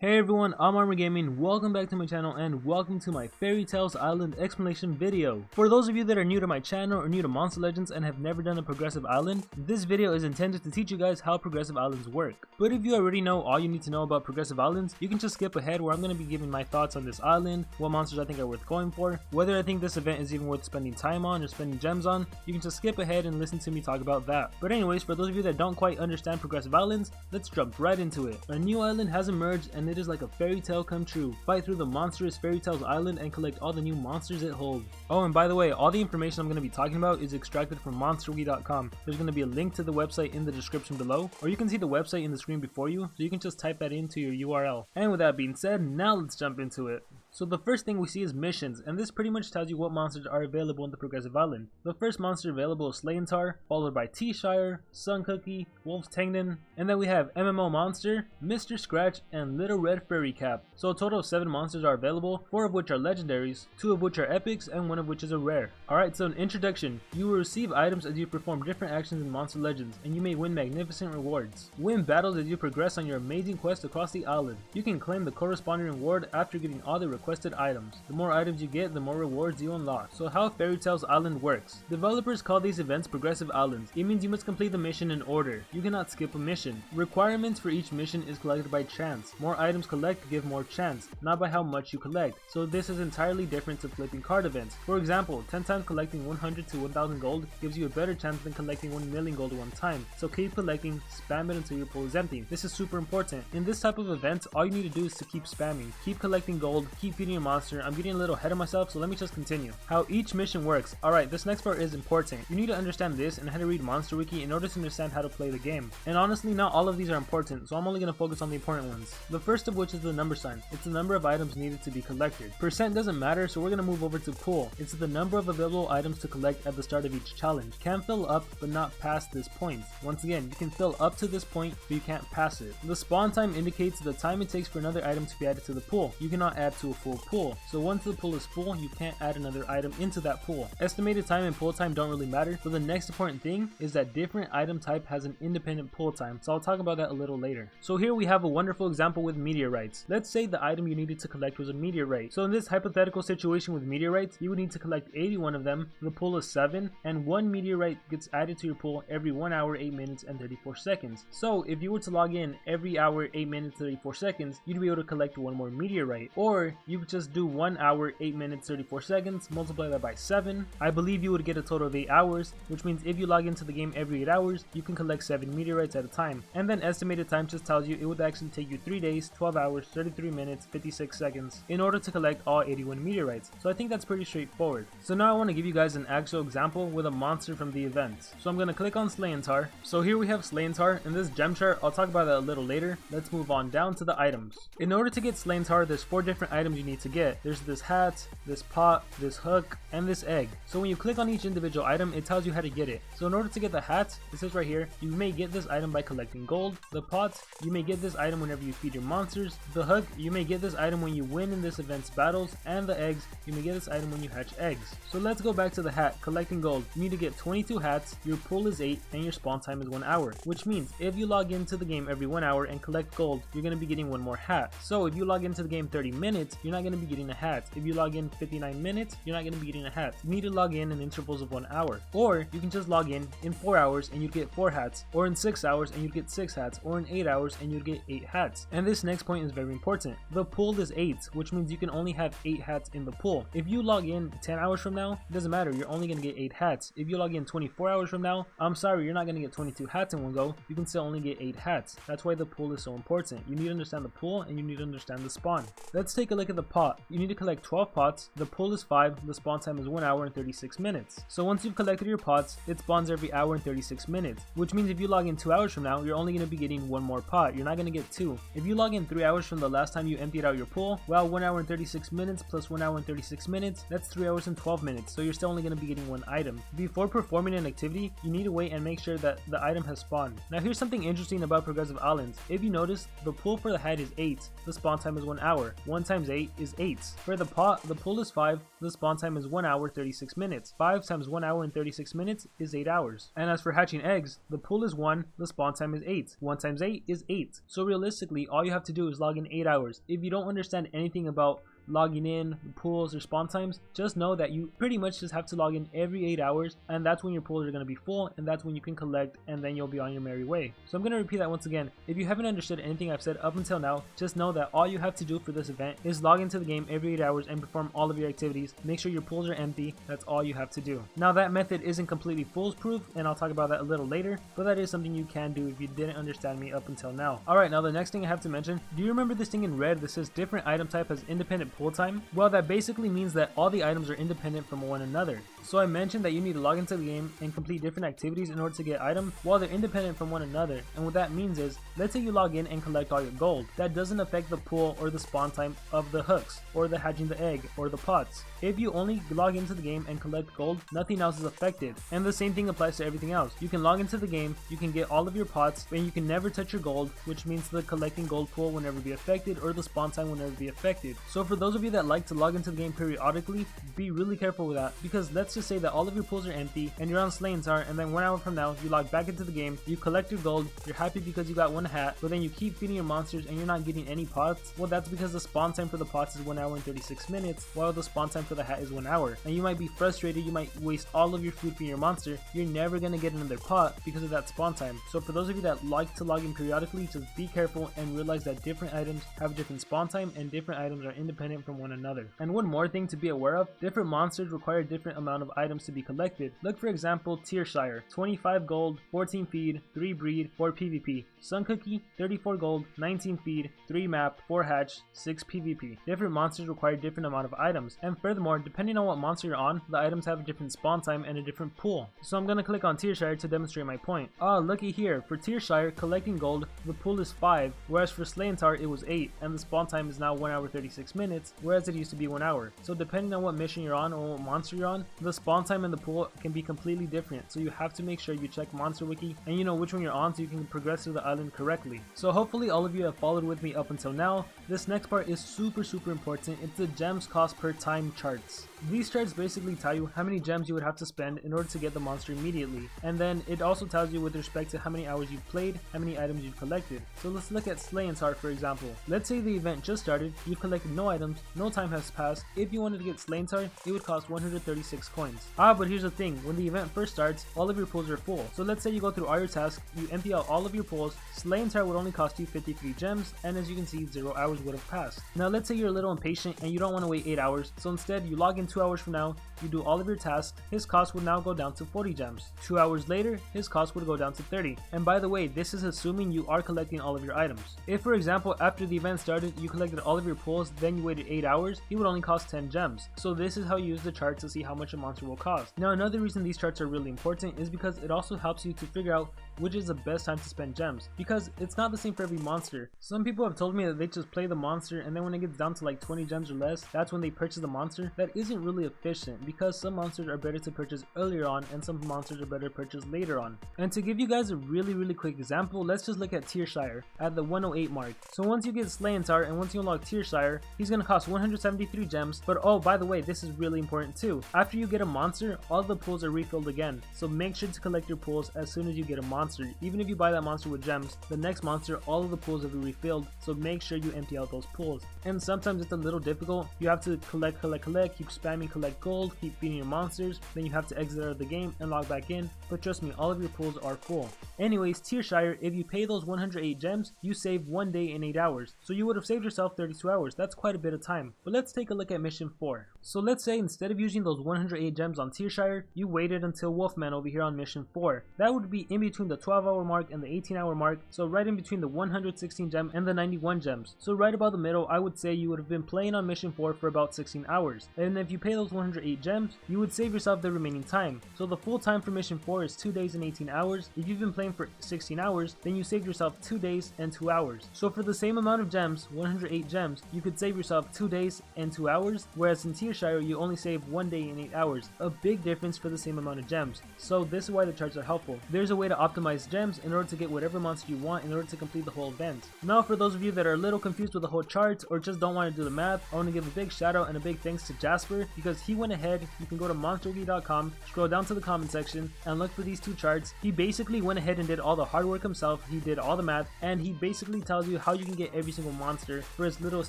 Hey everyone, I'm ArmorGaming, welcome back to my channel and welcome to my Fairy Tales Island explanation video. For those of you that are new to my channel or new to Monster Legends and have never done a progressive island, this video is intended to teach you guys how progressive islands work. But if you already know all you need to know about progressive islands, you can just skip ahead where I'm going to be giving my thoughts on this island, what monsters I think are worth going for, whether I think this event is even worth spending time on or spending gems on. You can just skip ahead and listen to me talk about that. But anyways, for those of you that don't quite understand progressive islands, let's jump right into it. A new island has emerged and it is like a fairy tale come true. Fight through the monstrous Fairy Tales Island and collect all the new monsters it holds. Oh, and by the way, all the information I'm going to be talking about is extracted from monsterwiki.com. There's going to be a link to the website in the description below, or you can see the website in the screen before you, so you can just type that into your URL. And with that being said, now let's jump into it. So the first thing we see is missions, and this pretty much tells you what monsters are available in the progressive island. The first monster available is Slayentaur, followed by Teashire, Sun Cookie, Wolf's Tangden, and then we have MMonster, Mr. Scratch, and Little Red Furry Cap. So a total of 7 monsters are available, 4 of which are legendaries, 2 of which are epics, and 1 of which is a rare. Alright, so in introduction, you will receive items as you perform different actions in Monster Legends, and you may win magnificent rewards. Win battles as you progress on your amazing quest across the island. You can claim the corresponding reward after getting all the requested items. The more items you get, the more rewards you unlock. So how Fairy Tales Island works. Developers call these events progressive islands. It means you must complete the mission in order. You cannot skip a mission. Requirements for each mission is collected by chance. More items collect give more chance, not by how much you collect. So this is entirely different to flipping card events. For example, 10 times collecting 100 to 1000 gold gives you a better chance than collecting 1 million gold at one time. So keep collecting, spam it until your pool is empty. This is super important. In this type of event, all you need to do is to keep spamming. Keep collecting gold, keep feeding your monster. I'm getting a little ahead of myself, so let me just continue. How each mission works. Alright, this next part is important. You need to understand this and how to read Monster Wiki in order to understand how to play the game. And honestly, not all of these are important, so I'm only going to focus on the important ones. The first of which is the number sign. It's the number of items needed to be collected. Percent doesn't matter, so we're going to move over to pool. It's the number of available items to collect at the start of each challenge. Can fill up, but not past this point. Once again, you can fill up to this point, but you can't pass it. The spawn time indicates the time it takes for another item to be added to the pool. You cannot add to a full pool. So once the pool is full, you can't add another item into that pool. Estimated time and pool time don't really matter, but the next important thing is that different item type has an independent pool time, so I'll talk about that a little later. So here we have a wonderful example with meteorites. Let's say the item you needed to collect was a meteorite. So in this hypothetical situation with meteorites, you would need to collect 81 of them, the pool is 7, and 1 meteorite gets added to your pool every 1 hour, 8 minutes, and 34 seconds. So if you were to log in every hour, 8 minutes, 34 seconds, you'd be able to collect 1 more meteorite. Or you could just do 1 hour, 8 minutes, 34 seconds, multiply that by 7. I believe you would get a total of 8 hours, which means if you log into the game every 8 hours, you can collect 7 meteorites at a time. And then estimated time just tells you it would actually take you 3 days, 12 hours, 33 minutes, 56 seconds in order to collect all 81 meteorites. So I think that's pretty straightforward. So now I want to give you guys an actual example with a monster from the event. So I'm going to click on Slayentaur. So here we have Slayentaur. In this gem chart, I'll talk about that a little later. Let's move on down to the items. In order to get Slayentaur, there's 4 different items you need to get. There's this hat, this pot, this hook, and this egg. So when you click on each individual item, it tells you how to get it. So in order to get the hat, it says right here, you may get this item by collecting gold. The pot, you may get this item whenever you feed your monsters. The hook, you may get this item when you win in this event's battles. And the eggs, you may get this item when you hatch eggs. So let's go back to the hat, collecting gold. You need to get 22 hats, your pool is 8, and your spawn time is 1 hour. Which means if you log into the game every 1 hour and collect gold, you're going to be getting 1 more hat. So if you log into the game 30 minutes, you're not going to be getting a hat. If you log in 59 minutes, you're not going to be getting a hat. You need to log in intervals of 1 hour. Or you can just log in 4 hours and you'd get 4 hats, or in 6 hours and you'd get 6 hats, or in 8 hours and you'd get 8 hats. And this next point is very important. The pool is 8, which means you can only have 8 hats in the pool. If you log in 10 hours from now, it doesn't matter, you're only going to get 8 hats. If you log in 24 hours from now, I'm sorry, you're not going to get 22 hats in one go. You can still only get 8 hats. That's why the pool is so important. You need to understand the pool and you need to understand the spawn. Let's take a look at the pot. You need to collect 12 pots. The pool is 5. The spawn time is 1 hour and 36 minutes. So once you've collected your pots, it spawns every hour and 36 minutes, which means if you log in 2 hours from now, you're only going to be getting 1 more pot. You're not going to get 2. If you log in 3 hours from the last time you emptied out your pool, well, 1 hour and 36 minutes plus 1 hour and 36 minutes, that's 3 hours and 12 minutes, so you're still only going to be getting 1 item. Before performing an activity, you need to wait and make sure that the item has spawned. Now here's something interesting about progressive islands. If you notice, the pool for the hat is 8. The spawn time is 1 hour. 1 times 8 8 is 8. For the pot, the pull is 5, the spawn time is 1 hour 36 minutes. 5 times 1 hour and 36 minutes is 8 hours. And as for hatching eggs, the pull is 1, the spawn time is 8. 1 times 8 is 8. So realistically, all you have to do is log in 8 hours. If you don't understand anything about logging in, pools, or spawn times, just know that you pretty much just have to log in every 8 hours, and that's when your pools are going to be full, and that's when you can collect, and then you'll be on your merry way. So I'm going to repeat that once again. If you haven't understood anything I've said up until now, just know that all you have to do for this event is log into the game every 8 hours and perform all of your activities. Make sure your pools are empty. That's all you have to do. Now that method isn't completely foolproof, and I'll talk about that a little later, but that is something you can do if you didn't understand me up until now. Alright, now the next thing I have to mention, do you remember this thing in red that says different item type has independent pool time? Well, that basically means that all the items are independent from one another. So I mentioned that you need to log into the game and complete different activities in order to get items while they're independent from one another. And what that means is, let's say you log in and collect all your gold. That doesn't affect the pool or the spawn time of the hooks, or the hatching the egg, or the pots. If you only log into the game and collect gold, nothing else is affected. And the same thing applies to everything else. You can log into the game, you can get all of your pots, and you can never touch your gold, which means the collecting gold pool will never be affected, or the spawn time will never be affected. So for those of you that like to log into the game periodically, be really careful with that, because let's just say that all of your pools are empty and you're on Slayentaur, and then 1 hour from now you log back into the game, you collect your gold, you're happy because you got one hat, but then you keep feeding your monsters and you're not getting any pots. Well, that's because the spawn time for the pots is 1 hour and 36 minutes, while the spawn time for the hat is 1 hour. And you might be frustrated, you might waste all of your food for your monster, you're never gonna get another pot because of that spawn time. So for those of you that like to log in periodically, just be careful and realize that different items have different spawn time and different items are independent from one another. And one more thing to be aware of, different monsters require a different amount of items to be collected. Look, for example, Teashire, 25 gold, 14 feed, 3 breed, 4 PvP. Sun Cookie, 34 gold, 19 feed, 3 map, 4 hatch, 6 PvP. Different monsters require different amount of items, and furthermore, depending on what monster you're on, the items have a different spawn time and a different pool. So I'm gonna click on Teashire to demonstrate my point. Looky here, for Teashire, collecting gold, the pool is 5, whereas for Slayentaur it was 8, and the spawn time is now 1 hour 36 minutes, whereas it used to be 1 hour. So depending on what mission you're on or what monster you're on, the spawn time and the pool can be completely different, so you have to make sure you check Monster Wiki and you know which one you're on so you can progress through the island correctly. So hopefully all of you have followed with me up until now. This next part is super important. It's the gems cost per time charts. These charts basically tell you how many gems you would have to spend in order to get the monster immediately, and then it also tells you with respect to how many hours you've played, how many items you've collected. So let's look at Slayentaur for example. Let's say the event just started, you've collected no items, no time has passed. If you wanted to get Slayentaur, it would cost 136 coins. But here's the thing, when the event first starts, all of your pools are full. So let's say you go through all your tasks, you empty out all of your pools, Slayentaur would only cost you 53 gems, and as you can see, 0 hours would have passed. Now let's say you're a little impatient and you don't want to wait 8 hours, so instead you log in 2 hours from now, you do all of your tasks, his cost would now go down to 40 gems. 2 hours later, his cost would go down to 30. And by the way, this is assuming you are collecting all of your items. If for example, after the event started, you collected all of your pools, then you waited 8 hours, he would only cost 10 gems. So this is how you use the chart to see how much a monster will cost. Now another reason these charts are really important is because it also helps you to figure out which is the best time to spend gems, because it's not the same for every monster. Some people have told me that they just play the monster and then when it gets down to like 20 gems or less, that's when they purchase the monster. That isn't really efficient, because some monsters are better to purchase earlier on and some monsters are better to purchase later on. And to give you guys a really quick example, let's just look at Teashire at the 108 mark. So once you get Slayentaur and once you unlock Teashire, he's gonna cost 173 gems, but oh, by the way, this is really important too. After you get a monster, all the pools are refilled again, so make sure to collect your pools as soon as you get a monster. Even if you buy that monster with gems, the next monster, all of the pools will be refilled, so make sure you empty out those pools. And sometimes it's a little difficult, you have to collect, keep spamming collect gold, keep feeding your monsters, then you have to exit out of the game and log back in, but trust me, all of your pools are full. Anyways, Teashire, if you pay those 108 gems, you save 1 day and 8 hours, so you would have saved yourself 32 hours, that's quite a bit of time. But let's take a look at mission 4. So let's say instead of using those 108 gems on Teashire, you waited until Wolfman over here on mission 4. That would be in between the 12-hour mark and the 18-hour mark, so right in between the 116 gem and the 91 gems. So right about the middle, I would say you would have been playing on mission 4 for about 16 hours. And if you pay those 108 gems, you would save yourself the remaining time. So the full time for mission 4 is 2 days and 18 hours. If you've been playing for 16 hours, then you saved yourself 2 days and 2 hours. So for the same amount of gems, 108 gems, you could save yourself 2 days and 2 hours, whereas in Teashire you only save 1 day and 8 hours. A big difference for the same amount of gems. So this is why the charts are helpful. There's a way to optimize optimized gems in order to get whatever monster you want in order to complete the whole event. Now for those of you that are a little confused with the whole chart or just don't want to do the math, I want to give a big shout out and a big thanks to Jasper because he went ahead. You can go to monsterwiki.com, scroll down to the comment section and look for these two charts. He basically went ahead and did all the hard work himself, he did all the math, and he basically tells you how you can get every single monster for as little as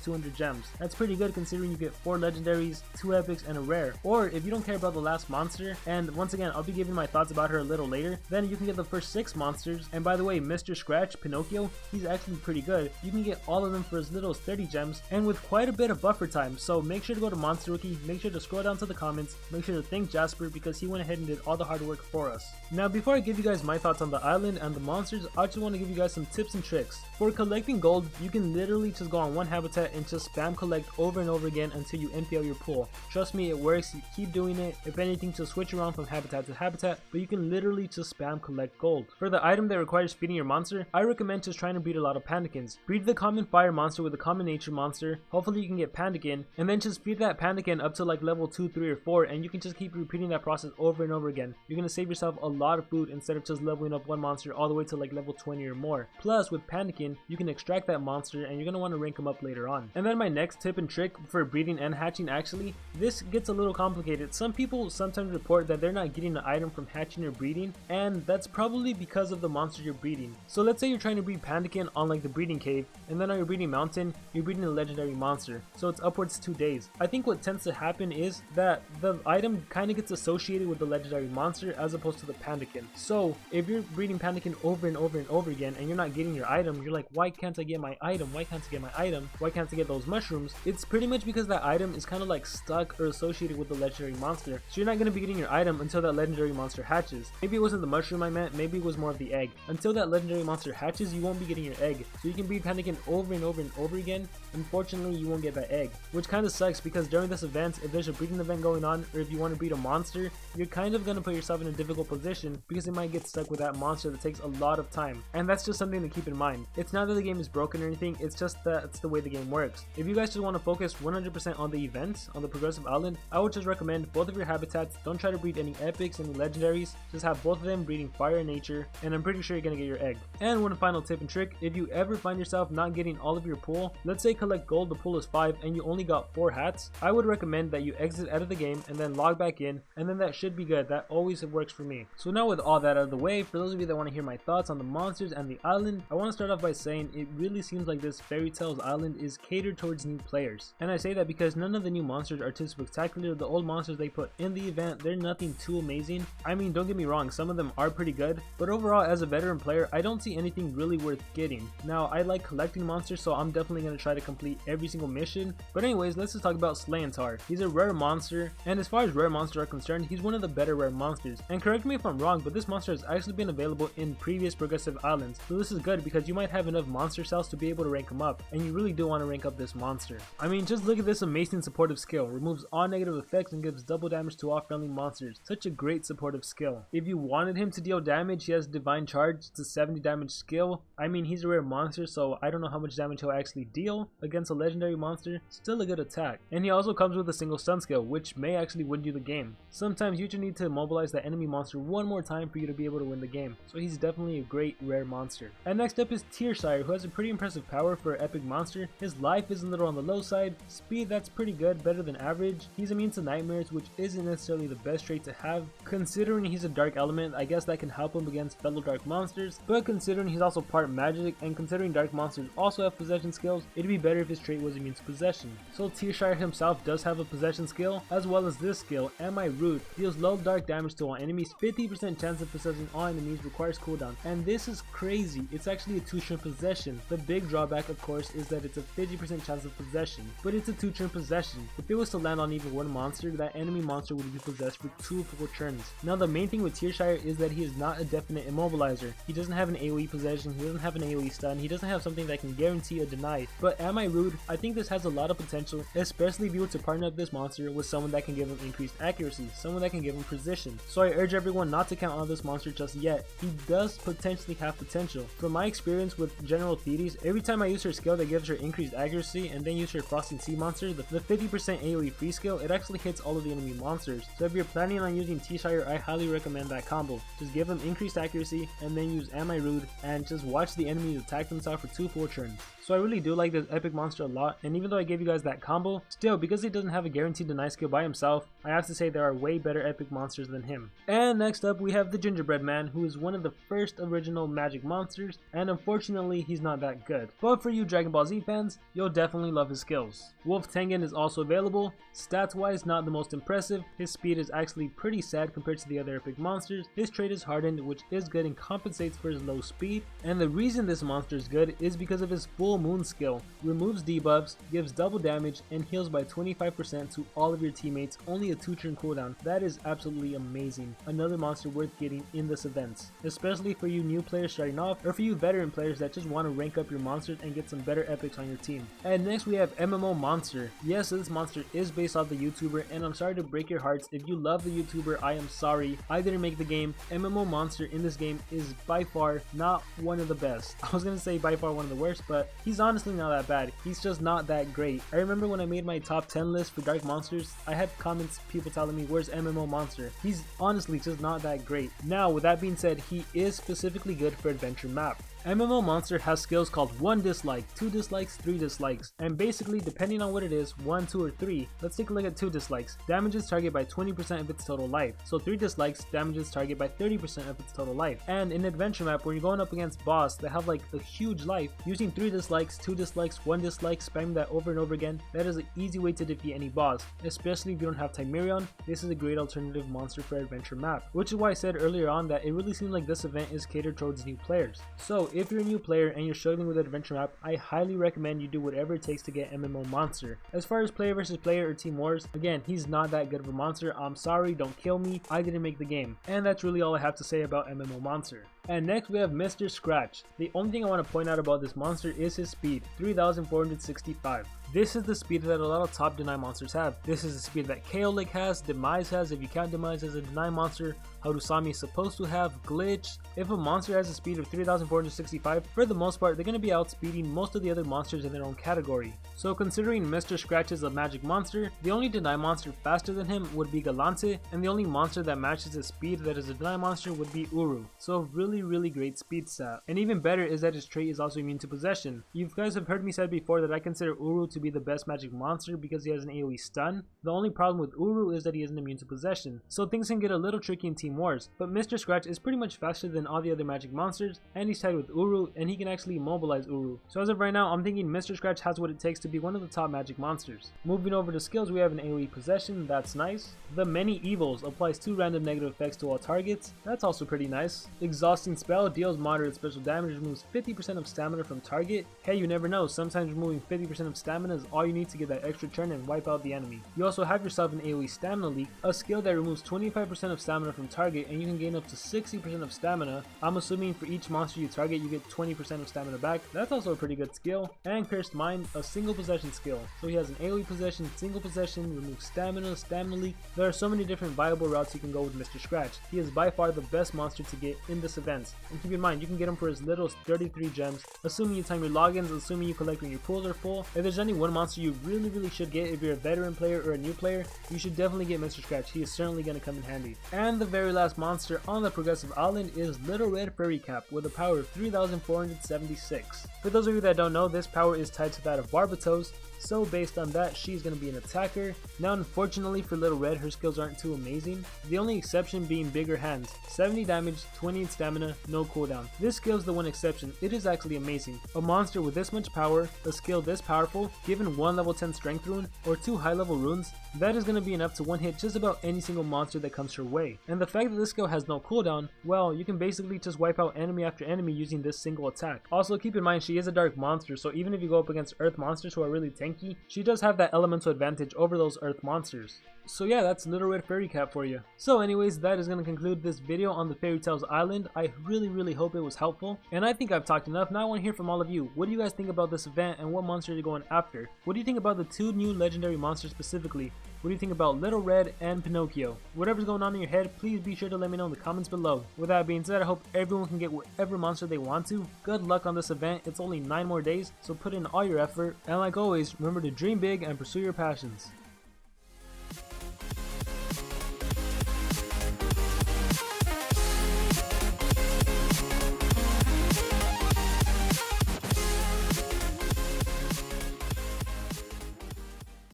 200 gems. That's pretty good considering you get 4 legendaries, 2 epics, and a rare. Or if you don't care about the last monster, and once again I'll be giving my thoughts about her a little later, then you can get the first 6 monsters. And by the way, Mr. Scratch, Pinocchio, he's actually pretty good. You can get all of them for as little as 30 gems and with quite a bit of buffer time. So make sure to go to Monster Wiki, make sure to scroll down to the comments, make sure to thank Jasper because he went ahead and did all the hard work for us. Now before I give you guys my thoughts on the island and the monsters, I just want to give you guys some tips and tricks. For collecting gold, you can literally just go on one habitat and just spam collect over and over again until you empty out your pool. Trust me, it works, you keep doing it. If anything, to switch around from habitat to habitat, but you can literally just spam collect gold. For the item that requires feeding your monster, I recommend just trying to breed a lot of Pandakins. Breed the common fire monster with a common nature monster, hopefully you can get Pandakin, and then just feed that Pandakin up to like level 2, 3, or 4, and you can just keep repeating that process over and over again. You're going to save yourself a lot of food instead of just leveling up one monster all the way to like level 20 or more. Plus with Pandakin, you can extract that monster and you're going to want to rank him up later on. And then my next tip and trick for breeding and hatching, actually, this gets a little complicated. Some people sometimes report that they're not getting the item from hatching or breeding, and that's probably because of the monster you're breeding. So let's say you're trying to breed Pandakin on like the breeding cave, and then on your breeding mountain, you're breeding a legendary monster. So it's upwards 2 days. I think what tends to happen is that the item kind of gets associated with the legendary monster as opposed to the Pandakin. So if you're breeding Pandakin over and over and over again and you're not getting your item, you're like, why can't I get my item? Why can't I get my item? Why can't I get those mushrooms? It's pretty much because that item is kind of like stuck or associated with the legendary monster. So you're not going to be getting your item until that legendary monster hatches. Maybe it wasn't the mushroom I meant, maybe it was more of the egg. Until that legendary monster hatches, you won't be getting your egg. So you can breed Pandakin over and over and over again. Unfortunately, you won't get that egg, which kind of sucks because during this event, if there's a breeding event going on, or if you want to breed a monster, you're kind of going to put yourself in a difficult position because it might get stuck with that monster that takes a lot of time. And that's just something to keep in mind. It's not that the game is broken or anything, it's just that it's the way the game works. If you guys just want to focus 100% on the events, on the progressive island, I would just recommend both of your habitats. Don't try to breed any epics, any legendaries, just have both of them breeding fire and nature, and I'm pretty sure you're going to get your egg. And one final tip and trick, if you ever find yourself not getting all of your pool, let's say collect gold, the pool is 5 and you only got 4 hats, I would recommend that you exit out of the game and then log back in, and then that should be good. That always works for me. So now with all that out of the way, for those of you that want to hear my thoughts on the monsters and the island, I want to start off by saying it really seems like this Fairy Tales Island is catered towards new players. And I say that because none of the new monsters are too spectacular. The old monsters they put in the event, they're nothing too amazing. I mean, don't get me wrong, some of them are pretty good, but overall as a veteran player, I don't see anything really worth getting. Now, I like collecting monsters, so I'm definitely going to try to complete every single mission. But anyways, let's just talk about Slayentaur. He's a rare monster, and as far as rare monsters are concerned, he's one of the better rare monsters. And correct me if I'm wrong, but this monster has actually been available in previous progressive islands. So this is good because you might have enough monster cells to be able to rank him up, and you really do want to rank up this monster. I mean, just look at this amazing supportive skill. Removes all negative effects and gives double damage to all friendly monsters. Such a great supportive skill. If you wanted him to deal damage, he has Divine Charge. It's a 70 damage skill. I mean, he's a rare monster, so I don't know how much damage he'll actually deal against a legendary monster. Still a good attack. And he also comes with a single stun skill, which may actually win you the game. Sometimes you just need to immobilize that enemy monster one more time for you to be able to win the game. So he's definitely a great rare monster. And next up is Teashire, who has a pretty impressive power for an epic monster. His life is a little on the low side. Speed, that's pretty good, better than average. He's immune to nightmares, which isn't necessarily the best trait to have. Considering he's a dark element, I guess that can help him against fellow dark monsters. But considering he's also part magic, and considering dark monsters also have possession skills, it'd be better if his trait was immune to possession. So Teashire himself does have a possession skill, as well as this skill, Am I Rude? Deals low dark damage to all enemies, 50% chance of possessing all enemies, requires cooldown. And this is crazy, it's actually a 2-turn possession. The big drawback, of course, is that it's a 50% chance of possession, but it's a 2-turn possession. If it was to land on even one monster, that enemy monster would be possessed for 2 full turns. Now the main thing with Teashire is that he is not a definite immobilizer. He doesn't have an AoE possession, he doesn't have an AoE stun, he doesn't have something that can guarantee a deny. But Am I Rude? I think this has a lot of potential, especially if you were to partner up this monster with someone that can give him increased accuracy, someone that can give him precision. So I urge everyone not to count on this monster just yet. He does potentially have potential. From my experience with General Thetis, every time I use her skill that gives her increased accuracy and then use her Frosting Sea monster, the 50% AoE free skill, it actually hits all of the enemy monsters. So if you're planning on using Teashire, I highly recommend that combo. Just give him increased accuracy accuracy, and then use Am I Rude and just watch the enemies attack themselves for 2 full turns. So I really do like this epic monster a lot, and even though I gave you guys that combo, still because he doesn't have a guaranteed deny skill by himself, I have to say there are way better epic monsters than him. And next up we have the Gingerbread Man, who is one of the first original magic monsters, and unfortunately he's not that good. But for you Dragon Ball Z fans, you'll definitely love his skills. Wolf Tengen is also available. Stats wise not the most impressive, his speed is actually pretty sad compared to the other epic monsters. His trait is hardened, which is good and compensates for his low speed, and the reason this monster is good is because of his full moon skill. Removes debuffs, gives double damage, and heals by 25% to all of your teammates, only a 2-turn cooldown. That is absolutely amazing. Another monster worth getting in this event, especially for you new players starting off, or for you veteran players that just want to rank up your monsters and get some better epics on your team. And next we have MMonster. Yes, this monster is based off the YouTuber, and I'm sorry to break your hearts. If you love the YouTuber, I am sorry. I didn't make the game. MMonster in this game is by far not one of the best. I was gonna say by far one of the worst, but he's honestly not that bad. He's just not that great. I remember when I made my top 10 list for Dark Monsters, I had comments, people telling me, where's MMonster? He's honestly just not that great. Now, with that being said, he is specifically good for adventure map. MMonster has skills called 1 dislike, 2 dislikes, 3 dislikes, and basically depending on what it is, 1, 2, or 3, let's take a look at 2 dislikes. Damages target by 20% of its total life, so 3 dislikes damages target by 30% of its total life. And in adventure map, when you're going up against boss that have like a huge life, using 3 dislikes, 2 dislikes, 1 dislike, spamming that over and over again, that is an easy way to defeat any boss, especially if you don't have Timerion. This is a great alternative monster for adventure map, which is why I said earlier on that it really seems like this event is catered towards new players. So if you're a new player and you're struggling with adventure map, I highly recommend you do whatever it takes to get MMonster. As far as player versus player or team wars, again, he's not that good of a monster. I'm sorry, don't kill me, I didn't make the game. And that's really all I have to say about MMonster. And next we have Mr. Scratch. The only thing I want to point out about this monster is his speed, 3,465. This is the speed that a lot of top deny monsters have. This is the speed that Kaolic has, Demise has, if you count Demise as a deny monster, Harusami is supposed to have, Glitch. If a monster has a speed of 3,465, for the most part, they're going to be outspeeding most of the other monsters in their own category. So considering Mr. Scratch is a magic monster, the only deny monster faster than him would be Galante, and the only monster that matches his speed that is a deny monster would be Uru. So really great speed stat. And even better is that his trait is also immune to possession. You guys have heard me say before that I consider Uru to be the best magic monster because he has an AoE stun. The only problem with Uru is that he isn't immune to possession, so things can get a little tricky in Team Wars, but Mr. Scratch is pretty much faster than all the other magic monsters, and he's tied with Uru, and he can actually immobilize Uru. So as of right now, I'm thinking Mr. Scratch has what it takes to be one of the top magic monsters. Moving over to skills, we have an AoE possession, that's nice. The Many Evils applies 2 random negative effects to all targets, that's also pretty nice. Exhausting Spell deals moderate special damage, removes 50% of stamina from target. Hey, you never know, sometimes removing 50% of stamina is all you need to get that extra turn and wipe out the enemy. You also have yourself an AoE Stamina Leak, a skill that removes 25% of stamina from target, and you can gain up to 60% of stamina. I'm assuming for each monster you target you get 20% of stamina back. That's also a pretty good skill. And Cursed Mind, a single possession skill. So he has an AoE possession, single possession, removes stamina, stamina leak. There are so many different viable routes you can go with Mr. Scratch. He is by far the best monster to get in this event. And keep in mind, you can get him for as little as 33 gems, assuming you time your logins, assuming you collect when your pools are full. If there's any one monster you really should get if you're a veteran player or a new player, you should definitely get Mr. Scratch. He is certainly going to come in handy. And the very last monster on the progressive island is Little Red Furry Cap with a power of 3,476. For those of you that don't know, this power is tied to that of Barbatos, so based on that, she's going to be an attacker. Now unfortunately for Little Red, her skills aren't too amazing, the only exception being Bigger Hands, 70 damage, 20 in stamina, no cooldown. This skill is the one exception. It is actually amazing. A monster with this much power, a skill this powerful, given 1 level 10 strength rune or 2 high level runes, that is going to be enough to one hit just about any single monster that comes your way. And the fact that this skill has no cooldown, well, you can basically just wipe out enemy after enemy using this single attack. Also keep in mind, she is a dark monster, so even if you go up against earth monsters who are really tanky, she does have that elemental advantage over those earth monsters. So yeah, that's Little Red Furry Cap for you. So anyways, that is going to conclude this video on the Fairy Tales Island. I really hope it was helpful, and I think I've talked enough. Now I want to hear from all of you. What do you guys think about this event, and what monsters are you going after? What do you think about the 2 new legendary monsters specifically? What do you think about Little Red and Pinocchio? Whatever's going on in your head, please be sure to let me know in the comments below. With that being said, I hope everyone can get whatever monster they want to. Good luck on this event. It's only 9 more days, so put in all your effort. And like always, remember to dream big and pursue your passions.